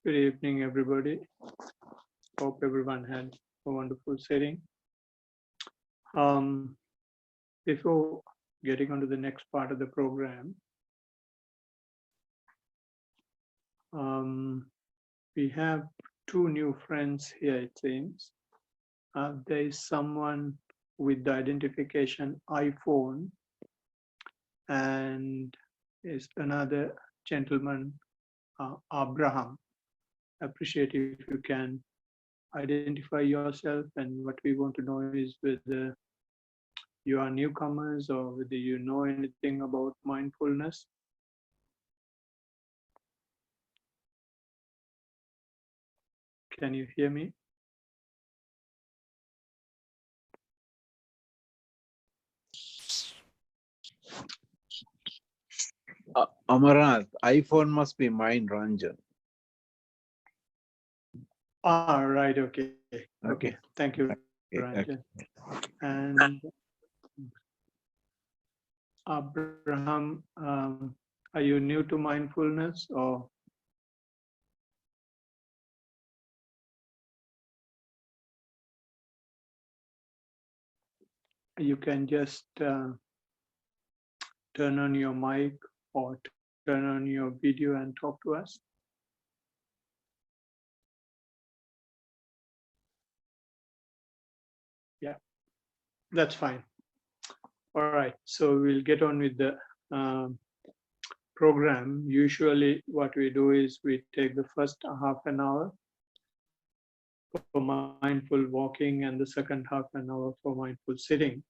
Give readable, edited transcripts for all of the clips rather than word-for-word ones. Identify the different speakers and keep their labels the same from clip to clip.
Speaker 1: Good evening, everybody. Hope everyone had a wonderful sitting. Um, Before getting on to the next part of the program, um, we have two new friends here, it seems. There is someone with the identification iPhone, and is another gentleman, Abraham. Appreciate if you can identify yourself, and what we want to know is whether you are newcomers or whether you know anything about mindfulness. Can you hear me?
Speaker 2: Amarnath, iPhone must be mine, Ranjan.
Speaker 1: Right, okay. Okay, thank you, Ranjan. And Abraham, are you new to mindfulness or? You can just turn on your mic or turn on your video and talk to us. Yeah, that's fine. All right, so we'll get on with the program. Usually what we do is we take the first half an hour for mindful walking and the second half an hour for mindful sitting.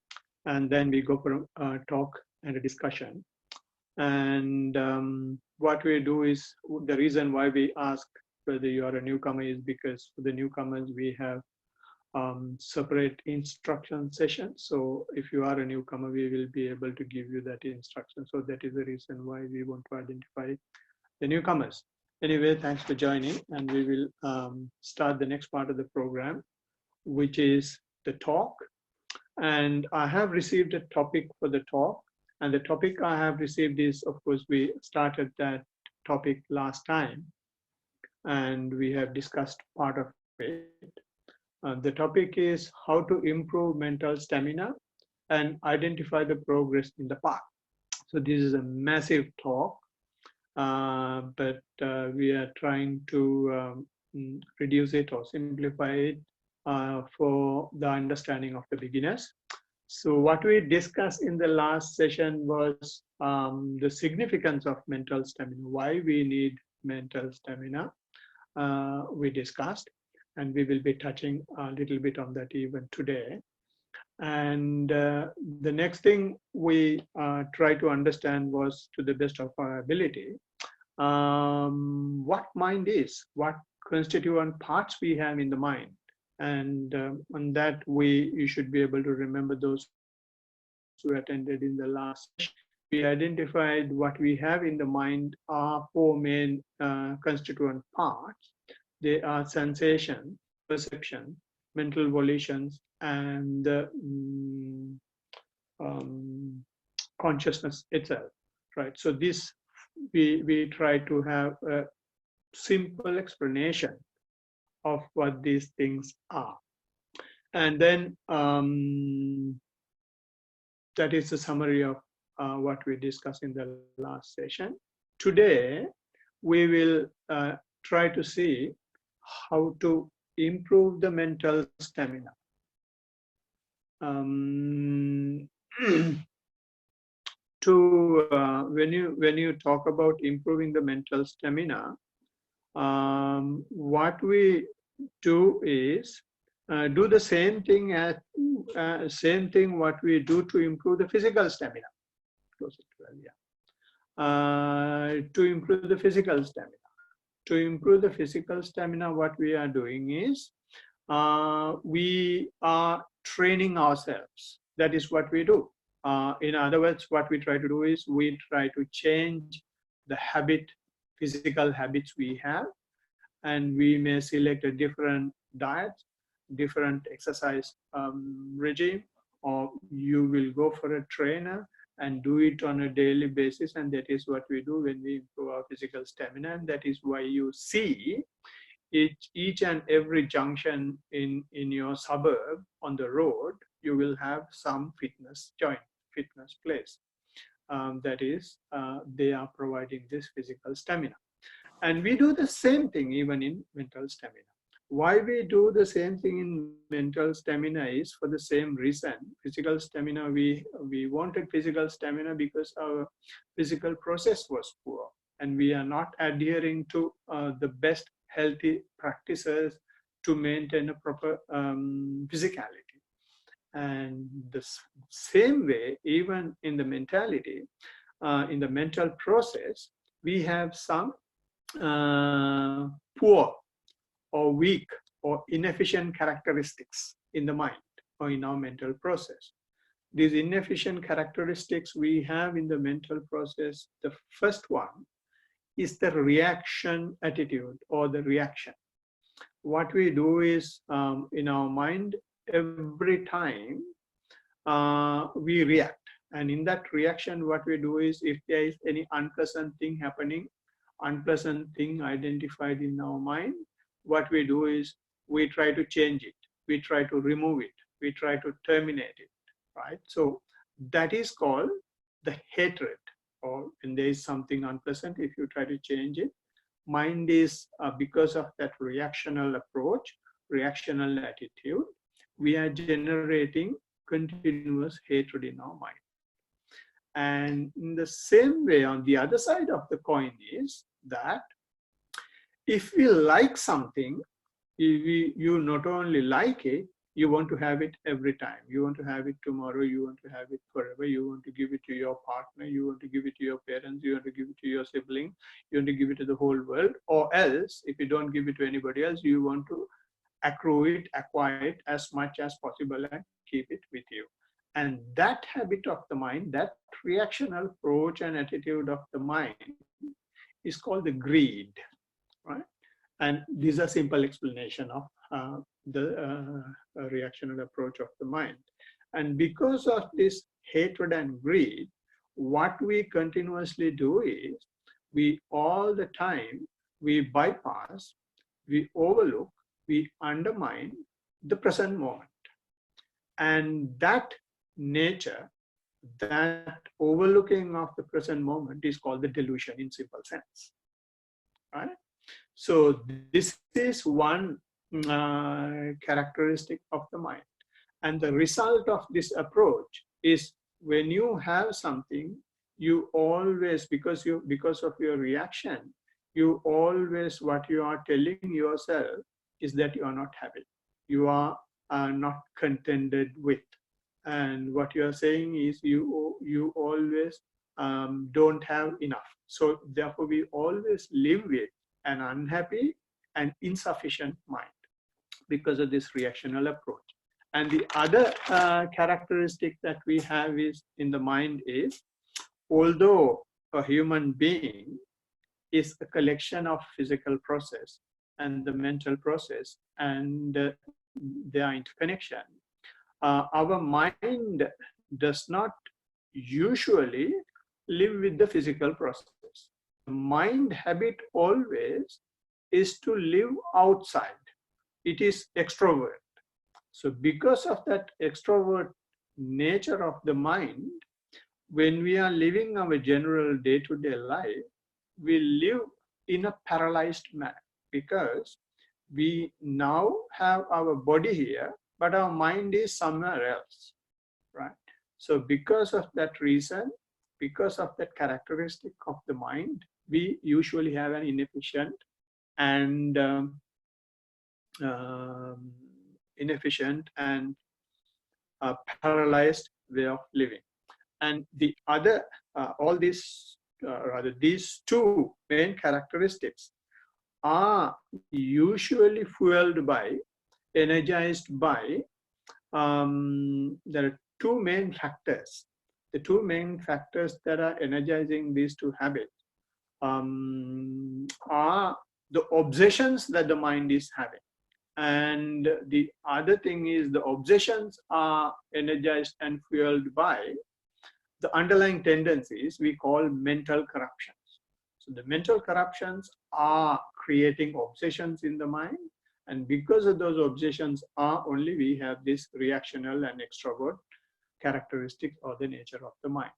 Speaker 1: And then we go for a talk and a discussion. And what we do is, the reason why we ask whether you are a newcomer is because for the newcomers, we have separate instruction sessions. So if you are a newcomer, we will be able to give you that instruction. So that is the reason why we want to identify the newcomers. Anyway, thanks for joining, and we will start the next part of the program, which is the talk. And I have received a topic for the talk, and the topic I have received is, of course, we started that topic last time, and we have discussed part of it. The topic is how to improve mental stamina and identify the progress in the path. So this is a massive talk, but we are trying to reduce it or simplify it for the understanding of the beginners. So what we discussed in the last session was the significance of mental stamina, why we need mental stamina, we discussed, and we will be touching a little bit on that even today. And the next thing we try to understand was, to the best of our ability, what mind is, what constituent parts we have in the mind. And on that, you should be able to remember, those who attended in the last session. We identified what we have in the mind are four main constituent parts. They are sensation, perception, mental volitions, and consciousness itself, right? So this, we try to have a simple explanation of what these things are. And then that is the summary of what we discussed in the last session. Today, we will try to see how to improve the mental stamina. When you talk about improving the mental stamina, what we do is do the same thing as what we do to improve the physical stamina. Close it well, yeah. To improve the physical stamina. To improve the physical stamina, what we are doing is we are training ourselves. That is what we do. In other words, what we try to do is we try to change the physical habits we have, and we may select a different diet, different exercise regime, or you will go for a trainer and do it on a daily basis. And that is what we do when we improve our physical stamina. And that is why you see each and every junction in your suburb on the road, you will have some fitness joint, fitness place. That is, they are providing this physical stamina. And we do the same thing even in mental stamina. Why we do the same thing in mental stamina is for the same reason. Physical stamina, we wanted physical stamina because our physical process was poor, and we are not adhering to the best healthy practices to maintain a proper physicality. And the same way, even in the mentality, in the mental process, we have some poor or weak or inefficient characteristics in the mind or in our mental process. These inefficient characteristics we have in the mental process, the first one is the reaction attitude or the reaction. What we do is in our mind, every time we react. And in that reaction, what we do is if there is any unpleasant thing happening, unpleasant thing identified in our mind, what we do is we try to change it, we try to remove it, we try to terminate it, right? So that is called the hatred, or when there is something unpleasant, if you try to change it, mind is, because of that reactional approach, reactional attitude, we are generating continuous hatred in our mind. And in the same way, on the other side of the coin is that if we like something, you not only like it, you want to have it every time. You want to have it tomorrow, you want to have it forever, you want to give it to your partner, you want to give it to your parents, you want to give it to your sibling, you want to give it to the whole world, or else, if you don't give it to anybody else, you want to accrue it, acquire it as much as possible and keep it with you. And that habit of the mind, that reactional approach and attitude of the mind is called the greed, right? And these are simple explanation of the reactional approach of the mind. And because of this hatred and greed, what we continuously do is, we all the time, we bypass, we overlook, we undermine the present moment. And that nature, that overlooking of the present moment is called the delusion in simple sense, right? So this is one characteristic of the mind. And the result of this approach is, when you have something, you always, because of your reaction, you always, what you are telling yourself is that you are not happy. You are not contented with. And what you are saying is you always don't have enough. So therefore, we always live with an unhappy and insufficient mind because of this reactional approach. And the other characteristic that we have is in the mind is, although a human being is a collection of physical process and the mental process, and their interconnection, our mind does not usually live with the physical process. The mind habit always is to live outside. It is extrovert. So because of that extrovert nature of the mind, when we are living our general day-to-day life, we live in a paralyzed manner, because we now have our body here, but our mind is somewhere else, right? So because of that reason, because of that characteristic of the mind, we usually have an inefficient and paralyzed way of living. And the other, all these, rather these two main characteristics are usually fueled by, energized by, there are two main factors. The two main factors that are energizing these two habits are the obsessions that the mind is having. And the other thing is, the obsessions are energized and fueled by the underlying tendencies we call mental corruptions. So the mental corruptions are creating obsessions in the mind, and because of those obsessions are only we have this reactional and extrovert characteristics or the nature of the mind.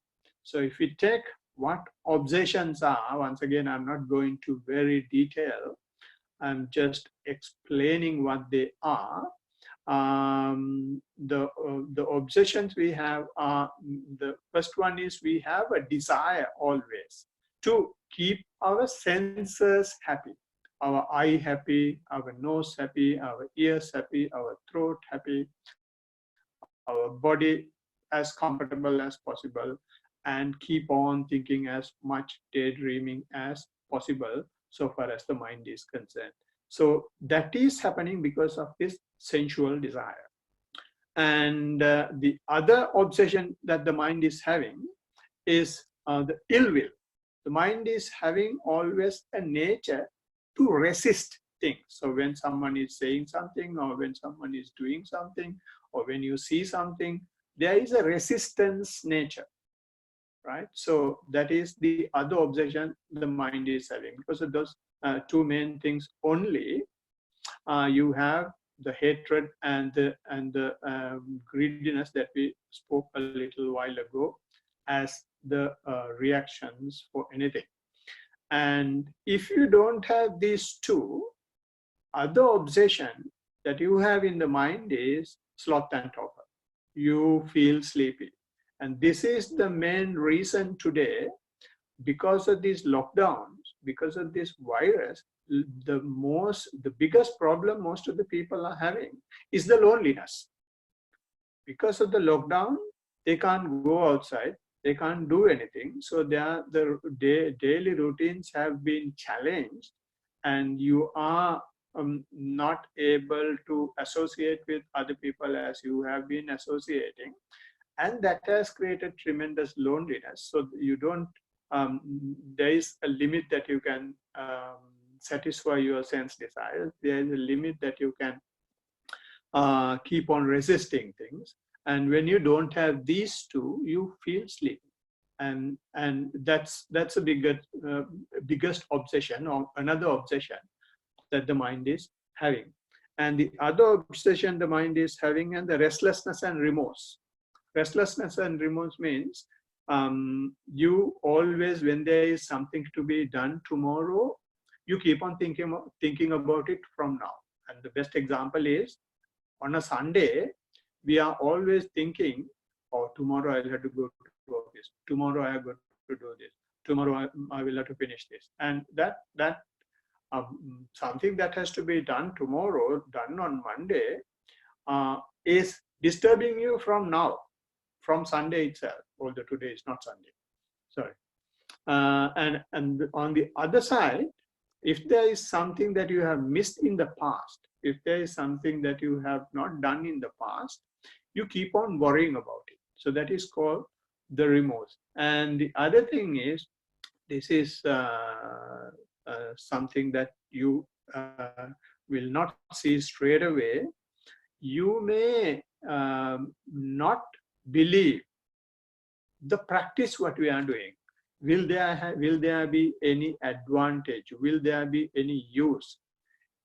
Speaker 1: So if we take what obsessions are, once again, I'm not going to very detail, I'm just explaining what they are. The obsessions we have are, the first one is we have a desire always to keep our senses happy, our eye happy, our nose happy, our ears happy, our throat happy, our body as comfortable as possible, and keep on thinking as much daydreaming as possible so far as the mind is concerned. So that is happening because of this sensual desire. And the other obsession that the mind is having is the ill will. The mind is having always a nature to resist things. So when someone is saying something, or when someone is doing something, or when you see something, there is a resistance nature, right? So that is the other obsession the mind is having. Because of those two main things only, you have the hatred and the greediness that we spoke a little while ago as the reactions for anything. And if you don't have these two, other obsession that you have in the mind is sloth and torpor. You feel sleepy. And this is the main reason today, because of these lockdowns, because of this virus, the biggest problem most of the people are having is the loneliness. Because of the lockdown, they can't go outside, they can't do anything. So the daily routines have been challenged, and you are not able to associate with other people as you have been associating. And that has created tremendous loneliness. So you don't, there is a limit that you can satisfy your sense desires. There is a limit that you can keep on resisting things. And when you don't have these two, you feel sleepy. And that's a biggest obsession, or another obsession that the mind is having. And the other obsession the mind is having, and the restlessness and remorse. Restlessness and remorse means you always, when there is something to be done tomorrow, you keep on thinking about it from now. And the best example is on a Sunday, we are always thinking, oh, tomorrow I'll have to go to office. Tomorrow I have got to do this. Tomorrow I will have to finish this. And that something that has to be done tomorrow, done on Monday, is disturbing you from now, from Sunday itself, although today is not Sunday. Sorry. And on the other side, if there is something that you have missed in the past, if there is something that you have not done in the past, you keep on worrying about it. So that is called the remorse. And the other thing is, this is something that you will not see straight away. You may not believe the practice what we are doing. Will there be any advantage? Will there be any use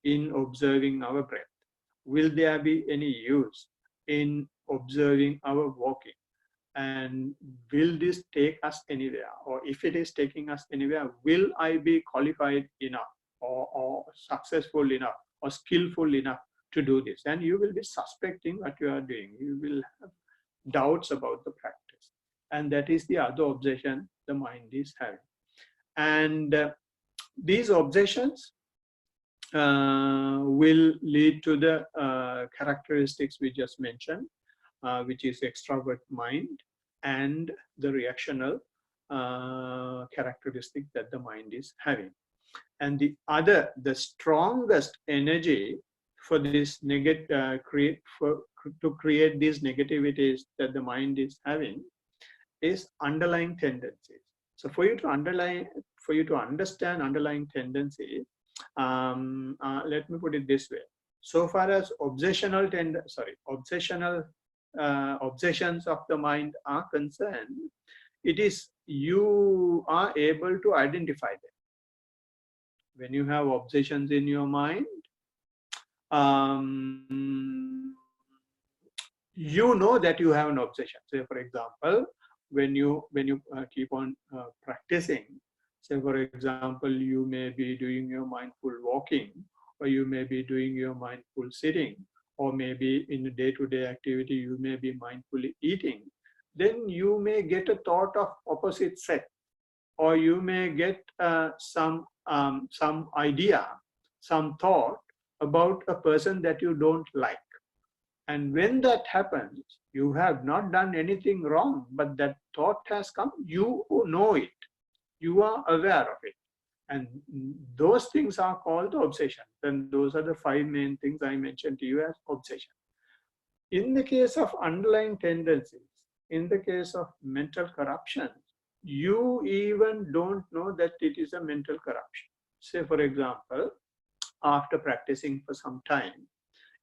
Speaker 1: in observing our breath? Will there be any use in observing our walking? And will this take us anywhere? Or if it is taking us anywhere, will I be qualified enough, or successful enough, or skillful enough to do this? And you will be suspecting what you are doing. You will have doubts about the practice. And that is the other obsession the mind is having. And these obsessions will lead to the characteristics we just mentioned, which is extrovert mind and the reactional characteristic that the mind is having. And the strongest energy for this to create these negativities that the mind is having is underlying tendencies. So for you to understand underlying tendencies, let me put it this way. So far as obsessions of the mind are concerned, it is you are able to identify them. When you have obsessions in your mind, you know that you have an obsession. Say, for example, when you keep on practicing, say, for example, you may be doing your mindful walking, or you may be doing your mindful sitting, or maybe in a day-to-day activity, you may be mindfully eating, then you may get a thought of opposite sex, or you may get some idea, some thought about a person that you don't like. And when that happens, you have not done anything wrong, but that thought has come, you know it, you are aware of it. And those things are called obsession. And those are the 5 main things I mentioned to you as obsession. In the case of underlying tendencies, in the case of mental corruption, you even don't know that it is a mental corruption. Say, for example, after practicing for some time,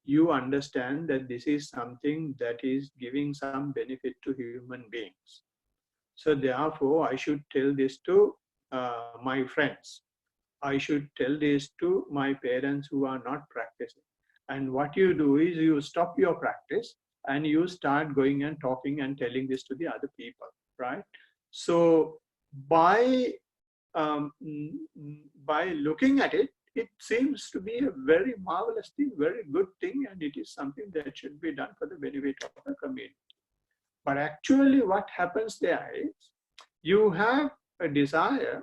Speaker 1: you understand that this is something that is giving some benefit to human beings. So therefore, I should tell this to my friends. I should tell this to my parents who are not practicing. And what you do is you stop your practice and you start going and talking and telling this to the other people, right? So by looking at it, it seems to be a very marvelous thing, very good thing, and it is something that should be done for the benefit of the community. But actually what happens there is, you have a desire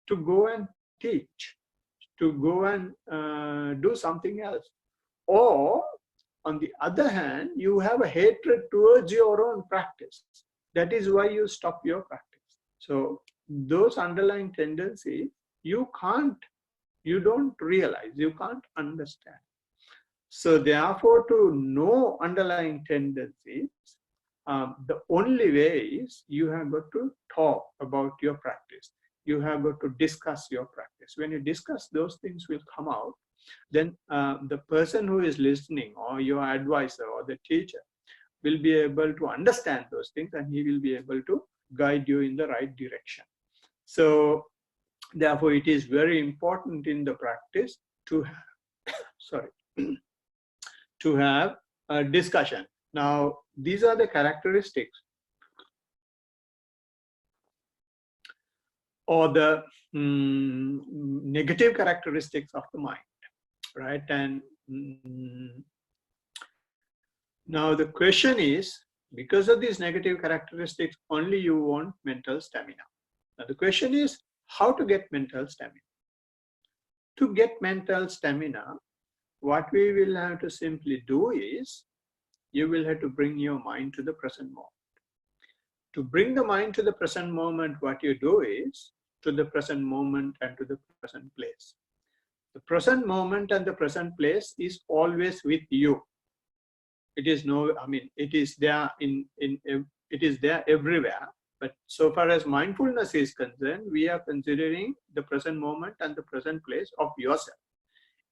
Speaker 1: to go and teach, to go and do something else. Or on the other hand, you have a hatred towards your own practice. That is why you stop your practice. So those underlying tendencies, you don't realize, you can't understand. So therefore, to know underlying tendencies, the only way is you have got to talk about your practice. You have got to discuss your practice. When you discuss, those things will come out. Then the person who is listening, or your advisor or the teacher, will be able to understand those things, and he will be able to guide you in the right direction. So therefore, it is very important in the practice to have, to have a discussion. Now, these are the characteristics or the negative characteristics of the mind, right? And now the question is, because of these negative characteristics, only you want mental stamina. Now the question is, how to get mental stamina? To get mental stamina, what we will have to simply do is, you will have to bring your mind to the present moment. To bring the mind to the present moment, what you do is, to the present moment and to the present place. The present moment and the present place is always with you. It is it is there it is there everywhere. But so far as mindfulness is concerned, we are considering the present moment and the present place of yourself.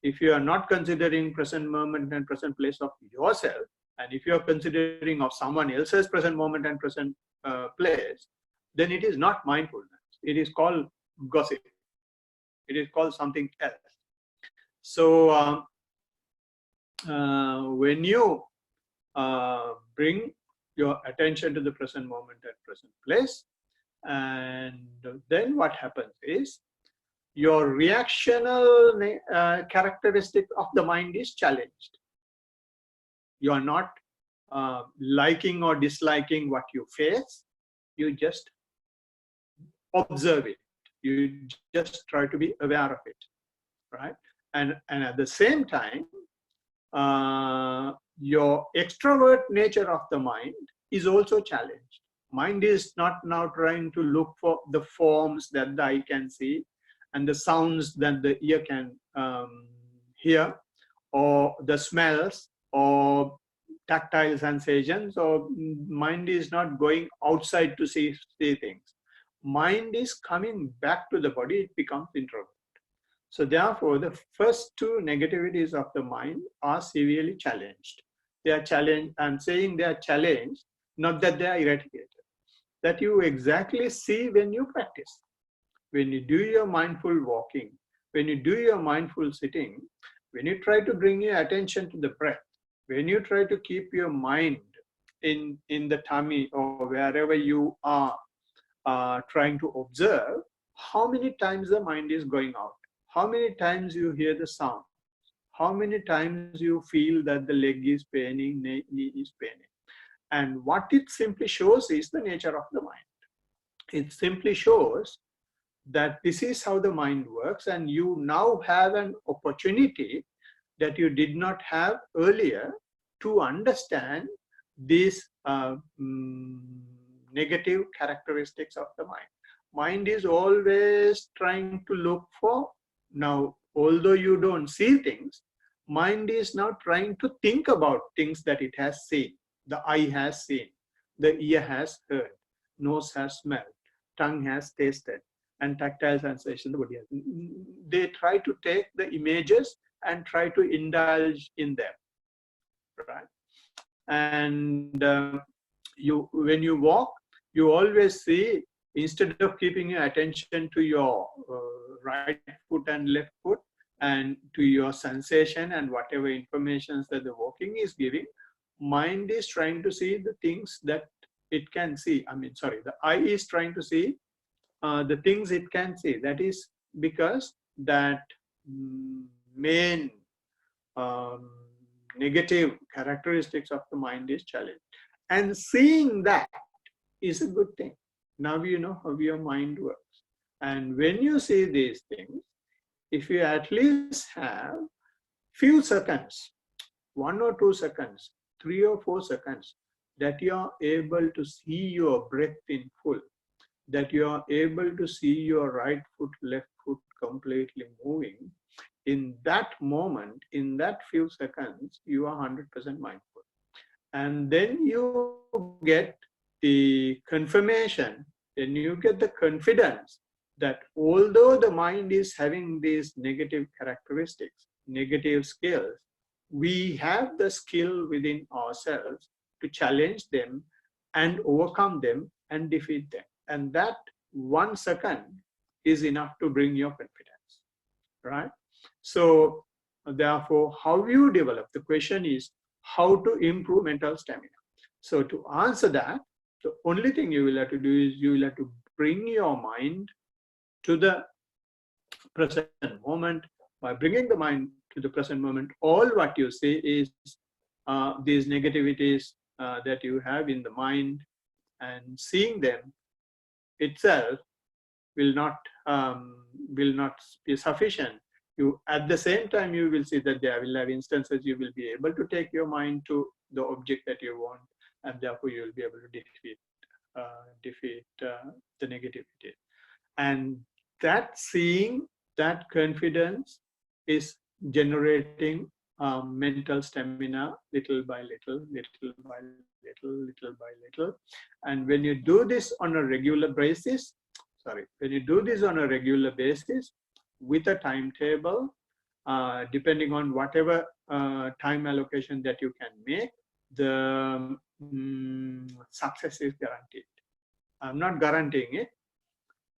Speaker 1: If you are not considering present moment and present place of yourself, and if you are considering of someone else's present moment and present place, then it is not mindfulness. It is called gossip. It is called something else. So when you bring your attention to the present moment and present place, and then what happens is, your reactional characteristic of the mind is challenged. You are not liking or disliking what you face. You just observe it. You just try to be aware of it, right? And at the same time, your extrovert nature of the mind is also challenged. Mind is not now trying to look for the forms that the eye can see and the sounds that the ear can hear, or the smells or tactile sensations, or mind is not going outside to see things. Mind is coming back to the body, it becomes introvert. So therefore, the first 2 negativities of the mind are severely challenged. They are challenged. I'm saying they are challenged, not that they are eradicated. that you exactly see when you practice. When you do your mindful walking, when you do your mindful sitting, when you try to bring your attention to the breath, when you try to keep your mind in the tummy or wherever you are trying to observe, how many times the mind is going out, how many times you hear the sound, how many times you feel that the leg is paining, knee is paining. And what it simply shows is the nature of the mind. It simply shows that this is how the mind works, and you now have an opportunity that you did not have earlier to understand these negative characteristics of the mind. Mind is always trying to look for, now, although you don't see things, mind is now trying to think about things that it has seen. The eye has seen, the ear has heard, nose has smelled, tongue has tasted, and tactile sensation the body has. They try to take the images and try to indulge in them, right? And when you walk, you always see, instead of keeping your attention to your right foot and left foot and to your sensation and whatever information that the walking is giving, mind is trying to see the things that it can see. The eye is trying to see the things it can see. That is because that main negative characteristics of the mind is challenged. And seeing that is a good thing. Now you know how your mind works. And when you see these things, if you at least have few seconds, 1 or 2 seconds, 3 or 4 seconds, that you are able to see your breath in full, that you are able to see your right foot, left foot completely moving, in that moment, in that few seconds, you are 100% mindful. And then you get the confirmation, then you get the confidence that although the mind is having these negative characteristics, negative skills, we have the skill within ourselves to challenge them and overcome them and defeat them. And that 1 second is enough to bring your confidence, right? So therefore, how you develop, the question is how to improve mental stamina. So to answer that, the only thing you will have to do is you will have to bring your mind to the present moment. By bringing the mind to the present moment, all what you see is these negativities that you have in the mind, and seeing them itself will not be sufficient. You, at the same time, you will see that there will have instances you will be able to take your mind to the object that you want, and therefore you will be able to defeat the negativity. And that seeing, that confidence is generating mental stamina little by little, little by little, little by little. And when you do this on a regular basis, with a timetable, depending on whatever time allocation that you can make, the success is guaranteed. I'm not guaranteeing it.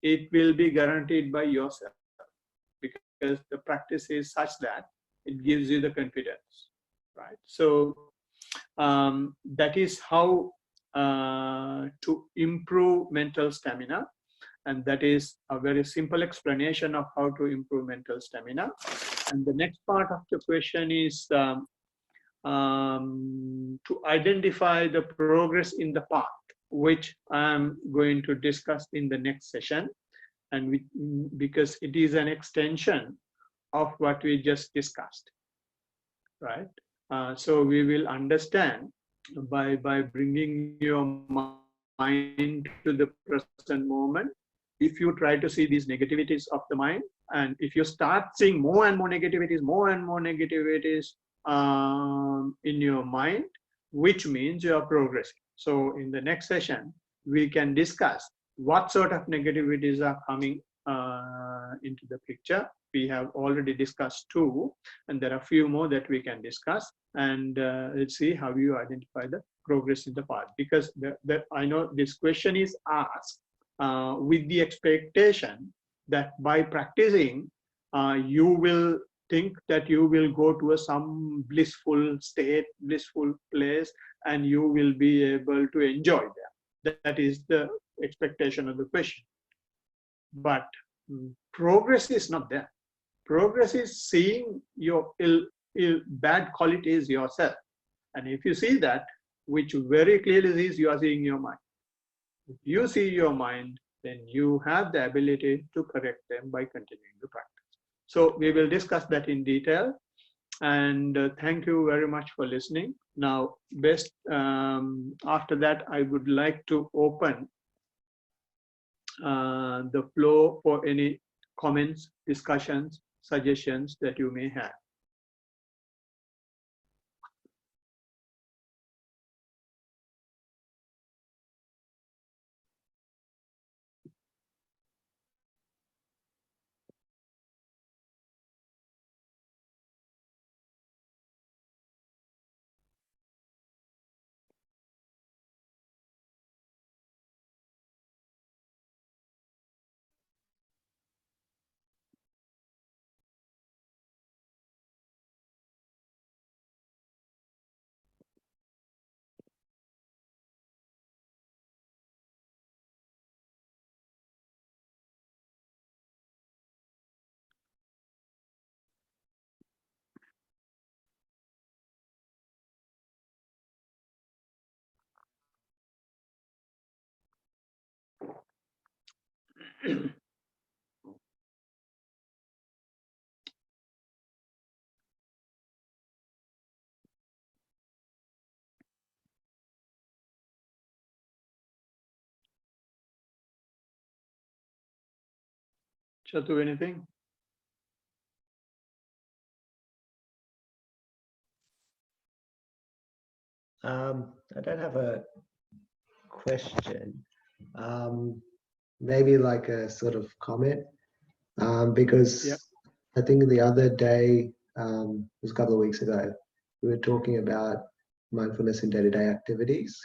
Speaker 1: It will be guaranteed by yourself, because the practice is such that it gives you the confidence, right? So that is how to improve mental stamina. And that is a very simple explanation of how to improve mental stamina. And the next part of the question is to identify the progress in the path, which I'm going to discuss in the next session. And because it is an extension of what we just discussed, right? So we will understand by bringing your mind to the present moment. If you try to see these negativities of the mind, and if you start seeing more and more negativities in your mind, which means you are progressing. So in the next session, we can discuss what sort of negativities are coming into the picture. We have already discussed 2, and there are a few more that we can discuss. And let's see how you identify the progress in the path, because I know this question is asked with the expectation that by practicing, you will think that you will go to some blissful state, blissful place, and you will be able to enjoy that. That is the expectation of the question. But progress is not there. Progress is seeing your bad qualities yourself. And if you see that, which very clearly is you are seeing your mind. If you see your mind, then you have the ability to correct them by continuing the practice. So we will discuss that in detail. And thank you very much for listening. Now, after that, I would like to open the floor for any comments, discussions, suggestions that you may have. Chatu, anything?
Speaker 3: I don't have a question. Maybe like a sort of comment, because
Speaker 1: Yeah.
Speaker 3: I think the other day, it was a couple of weeks ago, we were talking about mindfulness in day-to-day activities,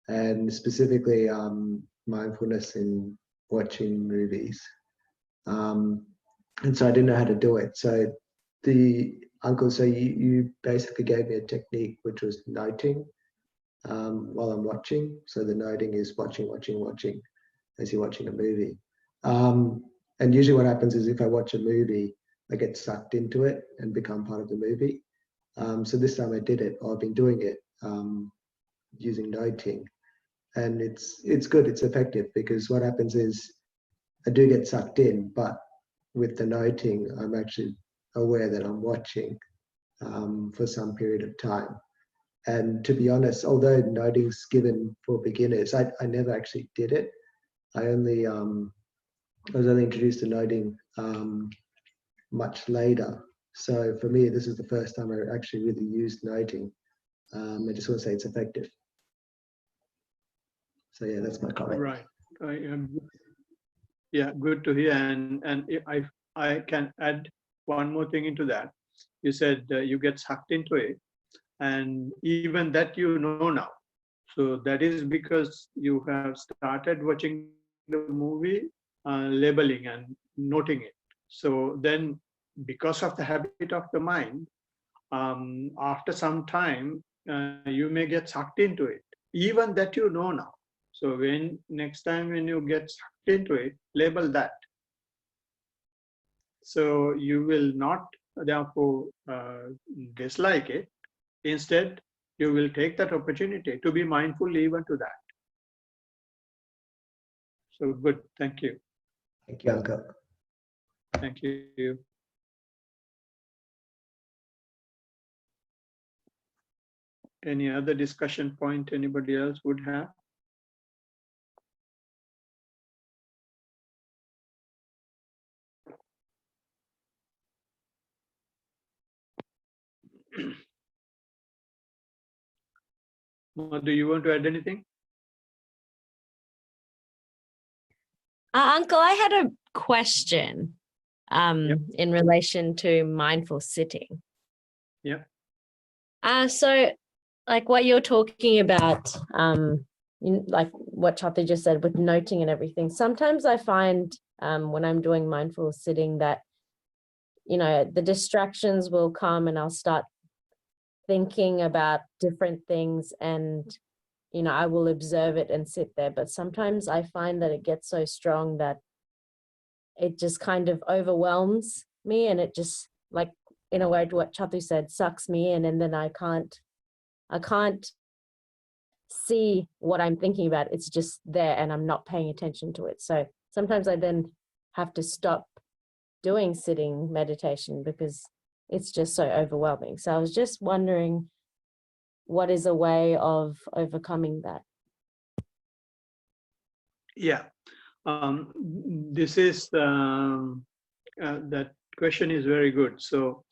Speaker 3: and specifically mindfulness in watching movies. And so I didn't know how to do it. So you basically gave me a technique which was noting while I'm watching. So the noting is watching as you're watching a movie. And usually what happens is if I watch a movie, I get sucked into it and become part of the movie. So this time I did it, or I've been doing it using noting. And it's good, it's effective, because what happens is I do get sucked in, but with the noting, I'm actually aware that I'm watching for some period of time. And to be honest, although noting's given for beginners, I never actually did it. I was only introduced to noting much later. So for me, this is the first time I actually really used noting. I just want to say it's effective. So yeah, that's my comment.
Speaker 1: Right. Yeah, good to hear. And if I can add one more thing into that. You said you get sucked into it, and even that you know now. So that is because you have started watching the movie, labeling and noting it. So then, because of the habit of the mind, after some time, you may get sucked into it. Even that you know now. So next time when you get sucked into it, label that. So you will not therefore dislike it. Instead, you will take that opportunity to be mindful even to that. So good, thank you.
Speaker 3: Thank you, Uncle.
Speaker 1: Thank you. Any other discussion point anybody else would have? Do you want to add anything?
Speaker 4: Uncle, I had a question
Speaker 1: Yep.
Speaker 4: in relation to mindful sitting.
Speaker 1: Yeah.
Speaker 4: So like what you're talking about, like what Chatha just said with noting and everything. Sometimes I find when I'm doing mindful sitting that, the distractions will come and I'll start thinking about different things, and I will observe it and sit there. But sometimes I find that it gets so strong that it just kind of overwhelms me, and it just, like, in a way, to what Chathu said, sucks me in, and then I can't see what I'm thinking about. It's just there and I'm not paying attention to it. So sometimes I then have to stop doing sitting meditation because it's just so overwhelming. So I was just wondering, what is a way of overcoming that?
Speaker 1: Yeah, this is that question is very good. So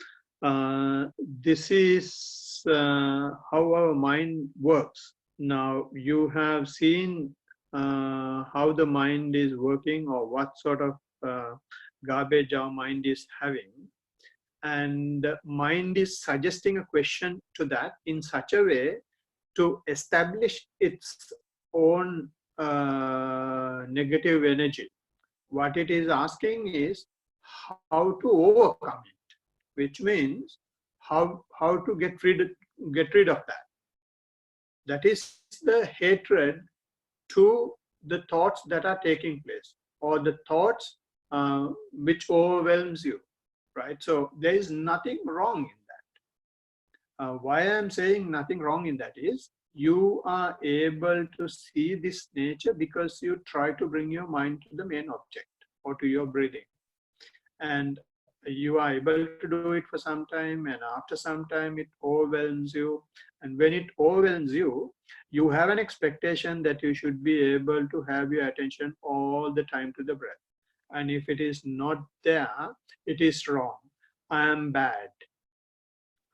Speaker 1: this is how our mind works. Now you have seen how the mind is working, or what sort of garbage our mind is having, and mind is suggesting a question to that in such a way to establish its own negative energy. What it is asking is how to overcome it, which means how to get rid of that. That is the hatred to the thoughts that are taking place, or the thoughts which overwhelms you, right? So there is nothing wrong in that. Why I'm saying nothing wrong in that is, you are able to see this nature because you try to bring your mind to the main object, or to your breathing. And you are able to do it for some time, and after some time it overwhelms you. And when it overwhelms you, you have an expectation that you should be able to have your attention all the time to the breath. And if it is not there, it is wrong. I am bad,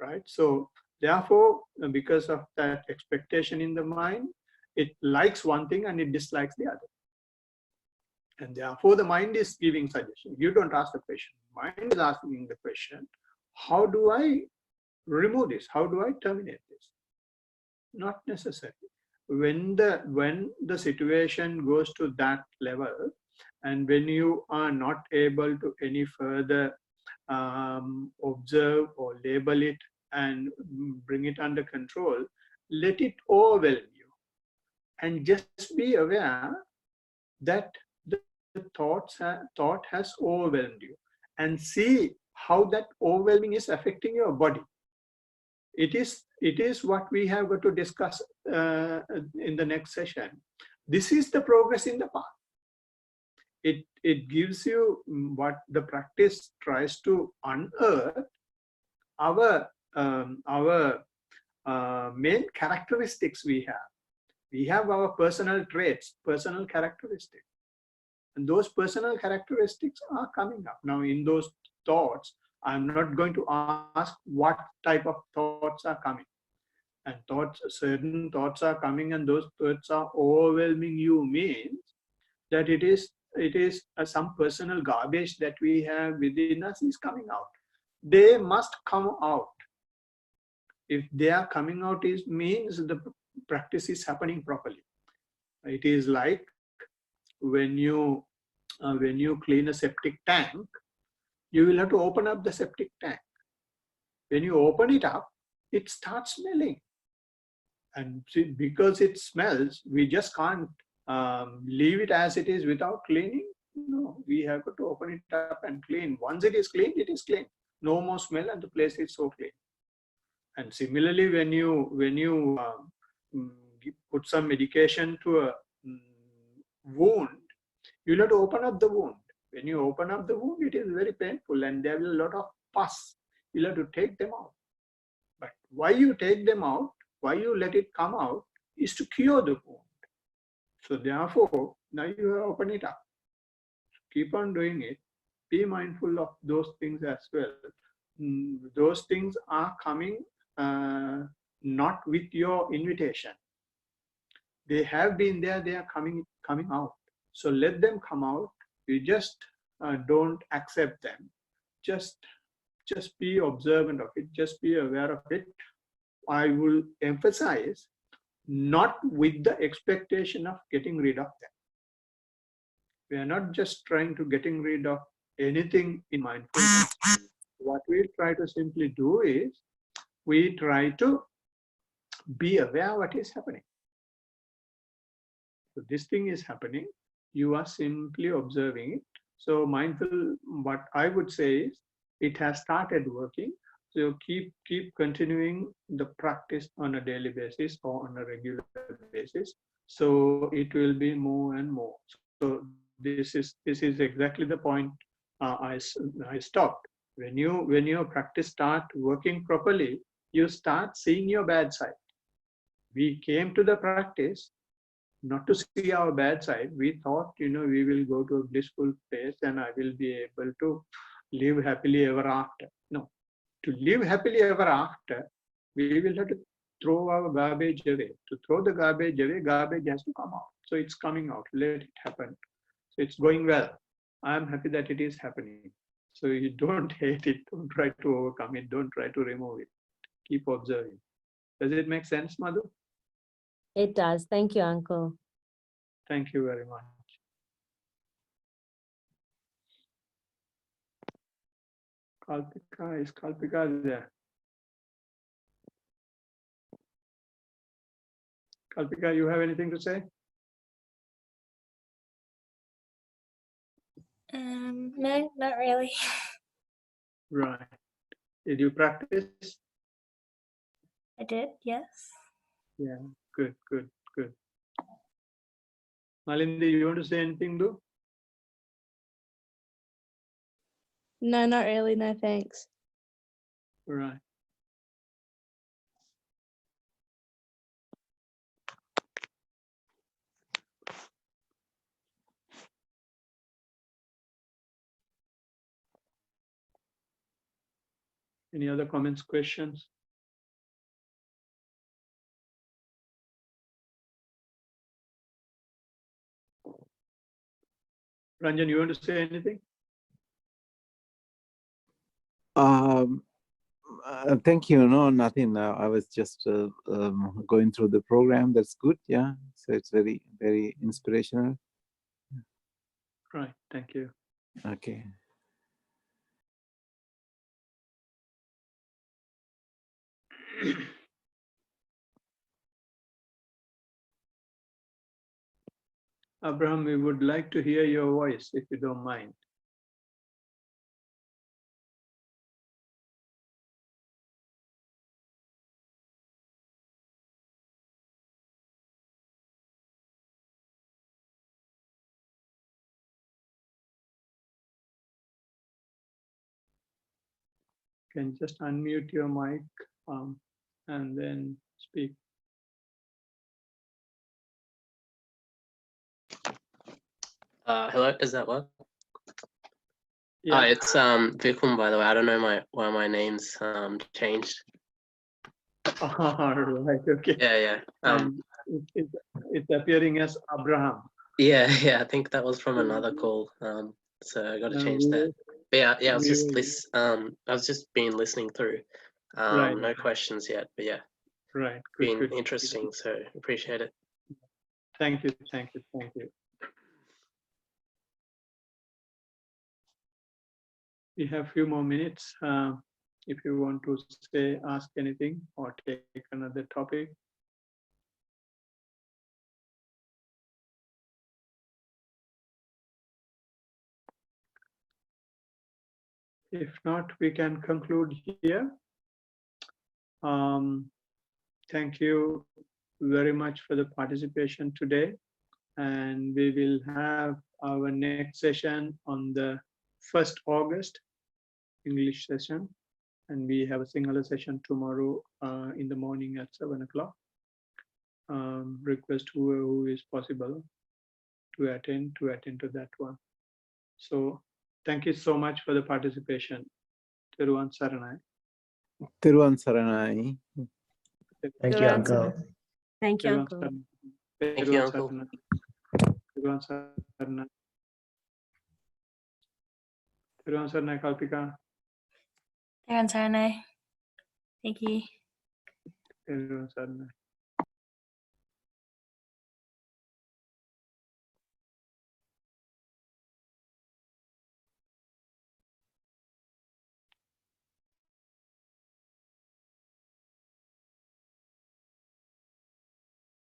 Speaker 1: right? So therefore, because of that expectation in the mind, it likes one thing and it dislikes the other. And therefore the mind is giving suggestion. You don't ask the question. Mind is asking the question, how do I remove this? How do I terminate this? Not necessary. When the situation goes to that level, and when you are not able to any further observe or label it and bring it under control, let it overwhelm you. And just be aware that the thought has overwhelmed you, and see how that overwhelming is affecting your body. It is what we have got to discuss in the next session. This is the progress in the path. It gives you what the practice tries to unearth, our main characteristics we have. We have our personal traits, personal characteristics. And those personal characteristics are coming up. Now, in those thoughts, I'm not going to ask what type of thoughts are coming. And certain thoughts are coming, and those thoughts are overwhelming you, means that it is some personal garbage that we have within us is coming out. They must come out. If they are coming out, it means the practice is happening properly. It is like when you clean a septic tank, you will have to open up the septic tank. When you open it up, it starts smelling. And because it smells, we just can't leave it as it is without cleaning. No, we have to open it up and clean. Once it is clean, it is clean. No more smell, and the place is so clean. And similarly, when you put some medication to a wound, you'll have to open up the wound. When you open up the wound, it is very painful, and there will be a lot of pus. You'll have to take them out. But why you take them out, why you let it come out, is to cure the wound. So therefore, now you open it up. Keep on doing it. Be mindful of those things as well. Those things are coming not with your invitation. They have been there, they are coming out. So let them come out. You just don't accept them. Just be observant of it. Just be aware of it. I will emphasize, not with the expectation of getting rid of them. We are not just trying to getting rid of anything in mindfulness. What we try to simply do is, we try to be aware what is happening. So this thing is happening, you are simply observing it. So mindful, what I would say is, it has started working. So keep continuing the practice on a daily basis or on a regular basis. So it will be more and more. So this is exactly the point I stopped. When your practice start working properly, you start seeing your bad side. We came to the practice not to see our bad side. We thought, we will go to a blissful place and I will be able to live happily ever after. No, to live happily ever after, we will have to throw our garbage away. To throw the garbage away, garbage has to come out. So it's coming out. Let it happen. So it's going well. I'm happy that it is happening. So you don't hate it. Don't try to overcome it. Don't try to remove it. Keep observing. Does it make sense, Madhu?
Speaker 4: It does. Thank you, Uncle.
Speaker 1: Thank you very much. Kalpika, is Kalpika there? Kalpika, you have anything to say?
Speaker 5: No, not really.
Speaker 1: Right. Did you practice?
Speaker 5: I did, yes.
Speaker 1: Yeah, good. Malindi, you want to say anything, though?
Speaker 6: No, not really. No, thanks.
Speaker 1: Right. Any other comments, questions? Ranjan, you want to say anything?
Speaker 2: Thank you. No, nothing. I was just going through the program. That's good. Yeah. So it's very, very inspirational.
Speaker 1: Right. Thank you.
Speaker 2: Okay.
Speaker 1: Abraham, we would like to hear your voice, if you don't mind. Can just unmute your mic and then speak.
Speaker 7: Hello, does that work?
Speaker 1: Yeah.
Speaker 7: It's Vikram, by the way. I don't know why my name's changed.
Speaker 1: Right. Okay.
Speaker 7: Yeah.
Speaker 1: It's appearing as Abraham.
Speaker 7: Yeah. I think that was from another call. So I got to change that. But yeah. I was just been listening through.
Speaker 1: Right.
Speaker 7: No questions yet, but yeah,
Speaker 1: Right.
Speaker 7: been interesting. So appreciate it.
Speaker 1: Thank you. We have a few more minutes. If you want to ask anything or take another topic. If not, we can conclude here. Thank you very much for the participation today. And we will have our next session on the 1st August, English session. And we have a Sinhala session tomorrow in the morning at 7 o'clock. Request who is possible to attend to that one. So thank you so much for the participation. Teruvan Saranai.
Speaker 2: Thiruvan Saranai.
Speaker 3: Thank you, Uncle.
Speaker 4: Thank you, Uncle.
Speaker 7: Thank you, Uncle.
Speaker 1: Teruvan Saranai. Teruvan Saranai, Kalpika.
Speaker 5: Thank you.
Speaker 1: Everyone said no.